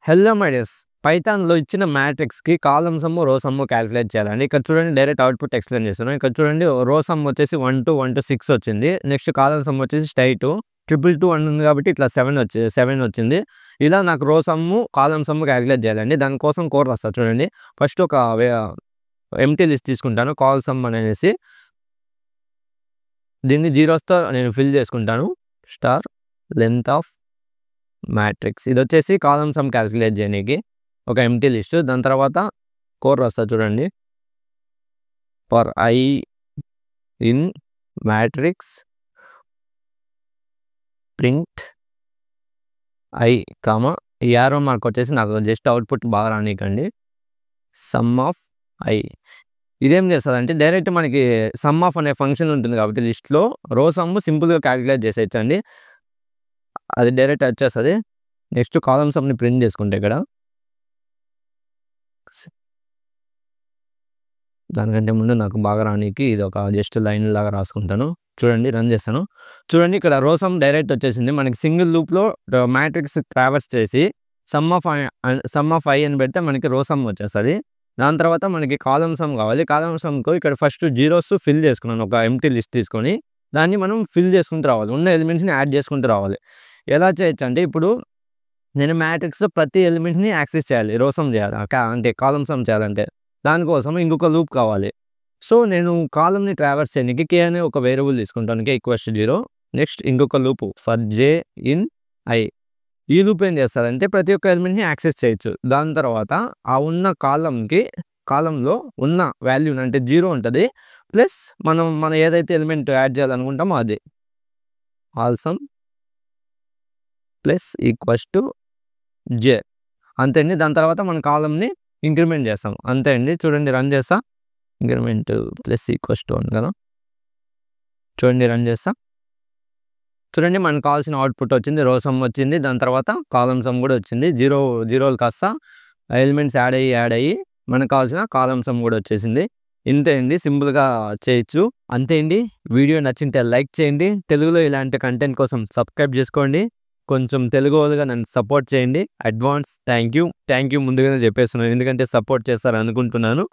Hello my dears. పైథాన్‌లో ఇచ్చిన మ్యాట్రిక్స్‌కి column sum, row sum calculate చేయాలండి. ఇక్కడ చూడండి డైరెక్ట్ అవుట్‌పుట్ ఎక్స్‌ప్లెయిన్ చేస్తాను. ఇక్కడ చూడండి రో సమ్ వచ్చేసి 1-6 వచ్చింది. నెక్స్ట్ కాలమ్ సమ్ వచ్చేసి స్ట్రెయిట్ 2-2 ఉంది కాబట్టి ఇట్లా 7 వచ్చింది. ఇలా నాకు row sum, column some calculate చేయాలండి. దానికోసం కోడ్ రాస్తా చూడండి. ఫస్ట్ ఒక ఎంప్టీ లిస్ట్ తీసుకుంటాను కాల్ సమ్ అనేసి. దీన్ని జీరోస్‌తో నేను ఫిల్ చేసుకుంటాను. స్టార్ లెంత్ ఆఫ్ మ్యాట్రిక్స్ ఇది వచ్చేసి కాలమ్ సమ్ క్యాలిక్యులేట్ చేయడానికి ఒక ఎంప్టీ లిస్ట్. దాని తర్వాత కోడ్ రాస్తా చూడండి. For I in matrix print I comma ఈ యారో మార్క్ వచ్చేసి నాకు జస్ట్ అవుట్పుట్ బాగా రానికండి. సమ్ ఆఫ్ ఐ ఇదేం చేస్తుందంటే డైరెక్ట్ మనకి సమ్ ఆఫ్ అనే ఫంక్షన్ ఉంటుంది కాబట్టి లిస్ట్లో రో సమ్ సింపుల్గా క్యాలిక్యులేట్ చేసేయచ్చండి. అది డైరెక్ట్ వచ్చేస్తుంది. నెక్స్ట్ కాలమ్ సమ్ని ప్రింట్ చేసుకుంటే ఇక్కడ దానికంటే ముందు నాకు బాగా రానికి ఇది ఒక జస్ట్ లైన్ లాగా రాసుకుంటాను. చూడండి రన్ చేస్తాను. చూడండి ఇక్కడ రో సమ్ డైరెక్ట్ వచ్చేసింది. మనకి సింగిల్ లూప్లో మ్యాట్రిక్స్ ట్రావర్స్ చేసి సమ్ ఆఫ్ ఐ అని పెడితే మనకి రో సమ్ వచ్చేస్తుంది. దాని తర్వాత మనకి కాలమ్ సమ్ కావాలి. కాలమ్ సమ్కు ఇక్కడ ఫస్ట్ జీరోస్ ఫిల్ చేసుకున్నాను. ఒక ఎంప్టీ లిస్ట్ తీసుకొని దాన్ని మనం ఫిల్ చేసుకుంటూ రావాలి. ఉన్న ఎలిమెంట్స్ని యాడ్ చేసుకుంటూ రావాలి. ఎలా చేయొచ్చు అంటే ఇప్పుడు నేను మ్యాట్రిక్స్లో ప్రతి ఎలిమెంట్ని యాక్సెస్ చేయాలి. రో సమ్ చేయాలి అంటే కాలమ్ సమ్ చేయాలంటే దానికోసం ఇంకొక లూప్ కావాలి. సో నేను కాలమ్ని ట్రావర్స్ చేయడానికి కే అనే ఒక వేరియబుల్ తీసుకుంటాను. K equals to 0. నెక్స్ట్ ఇంకొక loop for J in I. ఈ లూప్ ఏం చేస్తారంటే ప్రతి ఒక్క ఎలిమెంట్ని యాక్సెస్ చేయొచ్చు. దాని తర్వాత ఆ ఉన్న కాలంలో ఉన్న వాల్యూని అంటే 0 ఉంటుంది ప్లస్ మనం ఏదైతే ఎలిమెంట్ యాడ్ చేయాలనుకుంటామో అది all sum plus equals to జే అంతే అండి. దాని తర్వాత మన కాలంని ఇంక్రిమెంట్ చేస్తాం అంతే అండి. చూడండి రన్ చేస్తా. ఇంక్రిమెంట్ ప్లస్ ఈక్వల్స్ టు ఉంది కదా. చూడండి రన్ చేస్తా. చూడండి మనకు కావాల్సిన అవుట్పుట్ వచ్చింది. రో సమ్ వచ్చింది. దాని తర్వాత కాలమ్ సమ్ కూడా వచ్చింది. జీరోలు కాస్త ఎలిమెంట్స్ యాడ్ అయ్యి మనకు కావాల్సిన కాలమ్ సమ్ కూడా వచ్చేసింది. ఇంతే అండి, సింపుల్గా చేయొచ్చు. అంతే అండి. వీడియో నచ్చింటే లైక్ చేయండి. తెలుగులో ఇలాంటి కంటెంట్ కోసం సబ్స్క్రైబ్ చేసుకోండి. కొంచెం తెలుగు వాళ్ళుగా నన్ను సపోర్ట్ చేయండి. అడ్వాన్స్ థ్యాంక్ యూ ముందుగానే చెప్పేస్తున్నాను ఎందుకంటే సపోర్ట్ చేస్తారు అనుకుంటున్నాను.